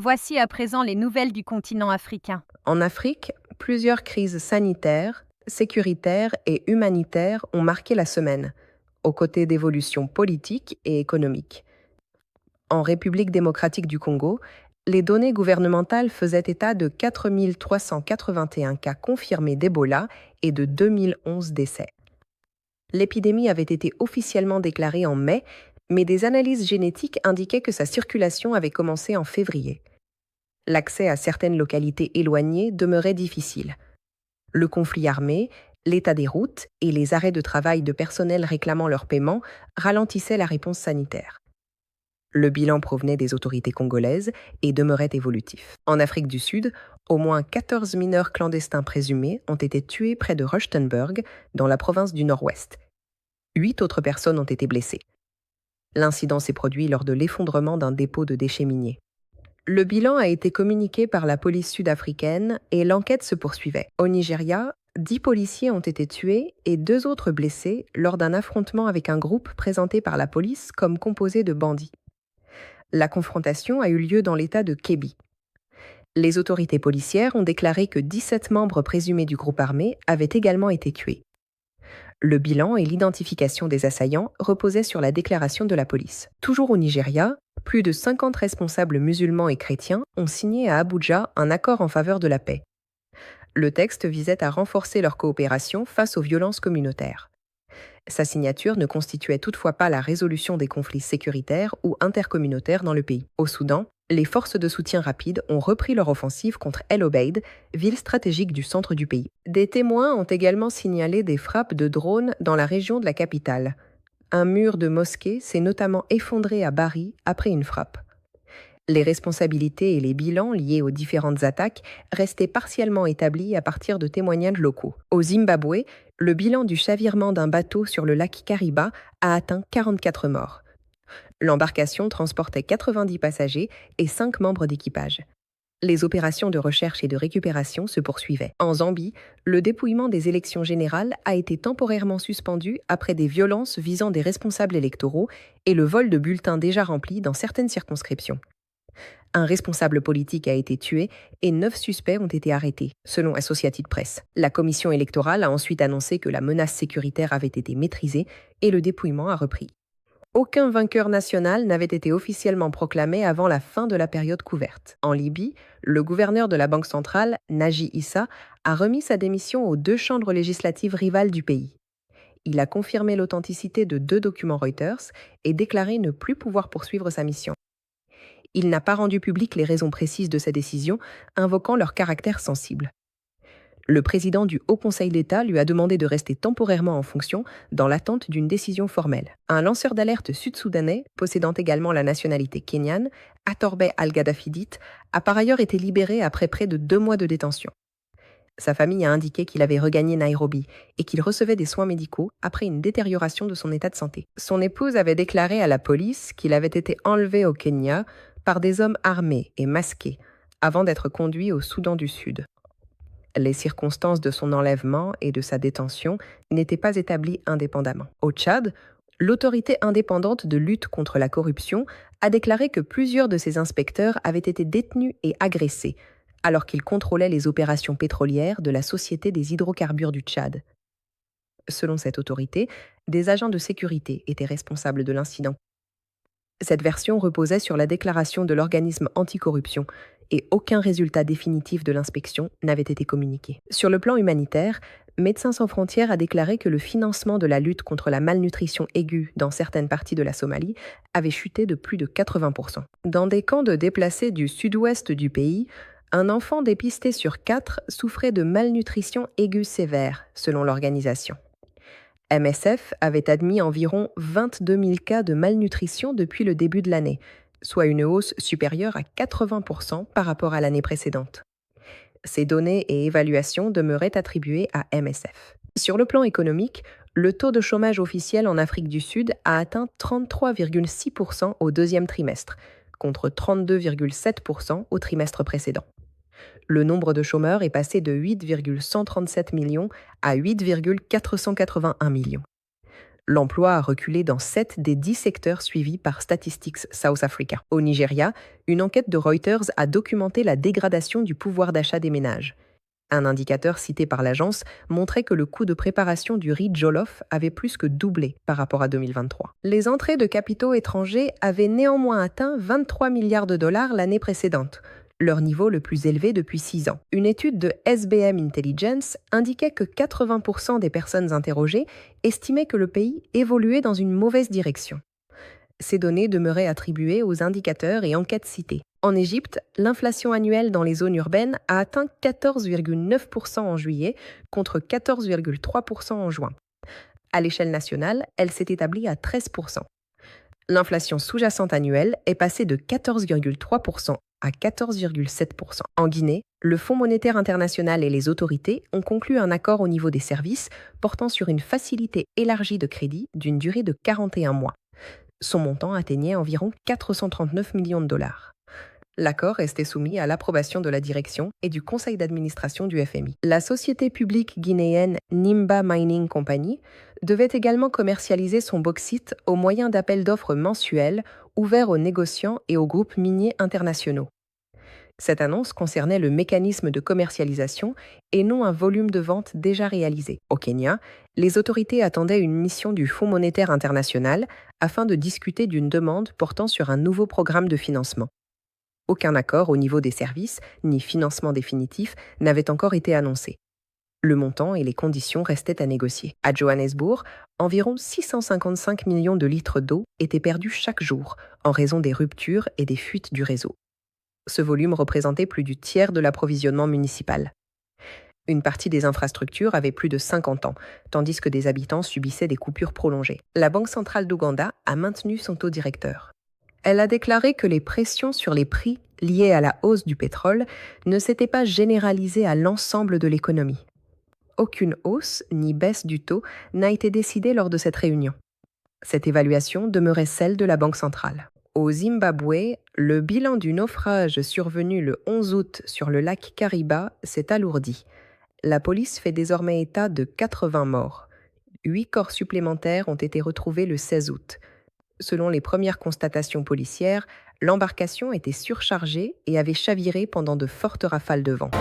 Voici à présent les nouvelles du continent africain. En Afrique, plusieurs crises sanitaires, sécuritaires et humanitaires ont marqué la semaine, aux côtés d'évolutions politiques et économiques. En République démocratique du Congo, les données gouvernementales faisaient état de 4 381 cas confirmés d'Ebola et de 2011 décès. L'épidémie avait été officiellement déclarée en mai, mais des analyses génétiques indiquaient que sa circulation avait commencé en février. L'accès à certaines localités éloignées demeurait difficile. Le conflit armé, l'état des routes et les arrêts de travail de personnel réclamant leur paiement ralentissaient la réponse sanitaire. Le bilan provenait des autorités congolaises et demeurait évolutif. En Afrique du Sud, au moins 14 mineurs clandestins présumés ont été tués près de Rustenburg, dans la province du Nord-Ouest. 8 autres personnes ont été blessées. L'incident s'est produit lors de l'effondrement d'un dépôt de déchets miniers. Le bilan a été communiqué par la police sud-africaine et l'enquête se poursuivait. Au Nigeria, 10 policiers ont été tués et 2 autres blessés lors d'un affrontement avec un groupe présenté par la police comme composé de bandits. La confrontation a eu lieu dans l'État de Kebbi. Les autorités policières ont déclaré que 17 membres présumés du groupe armé avaient également été tués. Le bilan et l'identification des assaillants reposaient sur la déclaration de la police. Toujours au Nigeria, plus de 50 responsables musulmans et chrétiens ont signé à Abuja un accord en faveur de la paix. Le texte visait à renforcer leur coopération face aux violences communautaires. Sa signature ne constituait toutefois pas la résolution des conflits sécuritaires ou intercommunautaires dans le pays. Au Soudan, les forces de soutien rapide ont repris leur offensive contre El Obeid, ville stratégique du centre du pays. Des témoins ont également signalé des frappes de drones dans la région de la capitale. Un mur de mosquée s'est notamment effondré à Bari après une frappe. Les responsabilités et les bilans liés aux différentes attaques restaient partiellement établis à partir de témoignages locaux. Au Zimbabwe, le bilan du chavirement d'un bateau sur le lac Kariba a atteint 44 morts. L'embarcation transportait 90 passagers et 5 membres d'équipage. Les opérations de recherche et de récupération se poursuivaient. En Zambie, le dépouillement des élections générales a été temporairement suspendu après des violences visant des responsables électoraux et le vol de bulletins déjà remplis dans certaines circonscriptions. Un responsable politique a été tué et 9 suspects ont été arrêtés, selon Associated Press. La commission électorale a ensuite annoncé que la menace sécuritaire avait été maîtrisée et le dépouillement a repris. Aucun vainqueur national n'avait été officiellement proclamé avant la fin de la période couverte. En Libye, le gouverneur de la Banque centrale, Naji Issa, a remis sa démission aux 2 chambres législatives rivales du pays. Il a confirmé l'authenticité de 2 documents Reuters et déclaré ne plus pouvoir poursuivre sa mission. Il n'a pas rendu publiques les raisons précises de sa décision, invoquant leur caractère sensible. Le président du Haut Conseil d'État lui a demandé de rester temporairement en fonction dans l'attente d'une décision formelle. Un lanceur d'alerte sud-soudanais, possédant également la nationalité kenyane, Atorbe Al-Gaddafidit, a par ailleurs été libéré après près de 2 mois de détention. Sa famille a indiqué qu'il avait regagné Nairobi et qu'il recevait des soins médicaux après une détérioration de son état de santé. Son épouse avait déclaré à la police qu'il avait été enlevé au Kenya par des hommes armés et masqués avant d'être conduit au Soudan du Sud. Les circonstances de son enlèvement et de sa détention n'étaient pas établies indépendamment. Au Tchad, l'autorité indépendante de lutte contre la corruption a déclaré que plusieurs de ses inspecteurs avaient été détenus et agressés, alors qu'ils contrôlaient les opérations pétrolières de la Société des hydrocarbures du Tchad. Selon cette autorité, des agents de sécurité étaient responsables de l'incident. Cette version reposait sur la déclaration de l'organisme anticorruption et aucun résultat définitif de l'inspection n'avait été communiqué. Sur le plan humanitaire, Médecins sans frontières a déclaré que le financement de la lutte contre la malnutrition aiguë dans certaines parties de la Somalie avait chuté de plus de 80%. Dans des camps de déplacés du sud-ouest du pays, un enfant dépisté sur 4 souffrait de malnutrition aiguë sévère, selon l'organisation. MSF avait admis environ 22 000 cas de malnutrition depuis le début de l'année, soit une hausse supérieure à 80% par rapport à l'année précédente. Ces données et évaluations demeuraient attribuées à MSF. Sur le plan économique, le taux de chômage officiel en Afrique du Sud a atteint 33,6% au deuxième trimestre, contre 32,7% au trimestre précédent. Le nombre de chômeurs est passé de 8,137 millions à 8,481 millions. L'emploi a reculé dans 7 des 10 secteurs suivis par Statistics South Africa. Au Nigeria, une enquête de Reuters a documenté la dégradation du pouvoir d'achat des ménages. Un indicateur cité par l'agence montrait que le coût de préparation du riz jollof avait plus que doublé par rapport à 2023. Les entrées de capitaux étrangers avaient néanmoins atteint 23 milliards de dollars l'année précédente, leur niveau le plus élevé depuis 6 ans. Une étude de SBM Intelligence indiquait que 80% des personnes interrogées estimaient que le pays évoluait dans une mauvaise direction. Ces données demeuraient attribuées aux indicateurs et enquêtes cités. En Égypte, l'inflation annuelle dans les zones urbaines a atteint 14,9% en juillet contre 14,3% en juin. À l'échelle nationale, elle s'est établie à 13%. L'inflation sous-jacente annuelle est passée de 14,3% à 14,7%. En Guinée, le Fonds monétaire international et les autorités ont conclu un accord au niveau des services portant sur une facilité élargie de crédit d'une durée de 41 mois. Son montant atteignait environ 439 millions de dollars. L'accord restait soumis à l'approbation de la direction et du conseil d'administration du FMI. La société publique guinéenne Nimba Mining Company devait également commercialiser son bauxite au moyen d'appels d'offres mensuels ouverts aux négociants et aux groupes miniers internationaux. Cette annonce concernait le mécanisme de commercialisation et non un volume de vente déjà réalisé. Au Kenya, les autorités attendaient une mission du Fonds monétaire international afin de discuter d'une demande portant sur un nouveau programme de financement. Aucun accord au niveau des services, ni financement définitif, n'avait encore été annoncé. Le montant et les conditions restaient à négocier. À Johannesburg, environ 655 millions de litres d'eau étaient perdus chaque jour en raison des ruptures et des fuites du réseau. Ce volume représentait plus du tiers de l'approvisionnement municipal. Une partie des infrastructures avait plus de 50 ans, tandis que des habitants subissaient des coupures prolongées. La Banque centrale d'Ouganda a maintenu son taux directeur. Elle a déclaré que les pressions sur les prix liées à la hausse du pétrole ne s'étaient pas généralisées à l'ensemble de l'économie. Aucune hausse ni baisse du taux n'a été décidée lors de cette réunion. Cette évaluation demeurait celle de la Banque centrale. Au Zimbabwe, le bilan du naufrage survenu le 11 août sur le lac Kariba s'est alourdi. La police fait désormais état de 80 morts. 8 corps supplémentaires ont été retrouvés le 16 août. Selon les premières constatations policières, l'embarcation était surchargée et avait chaviré pendant de fortes rafales de vent.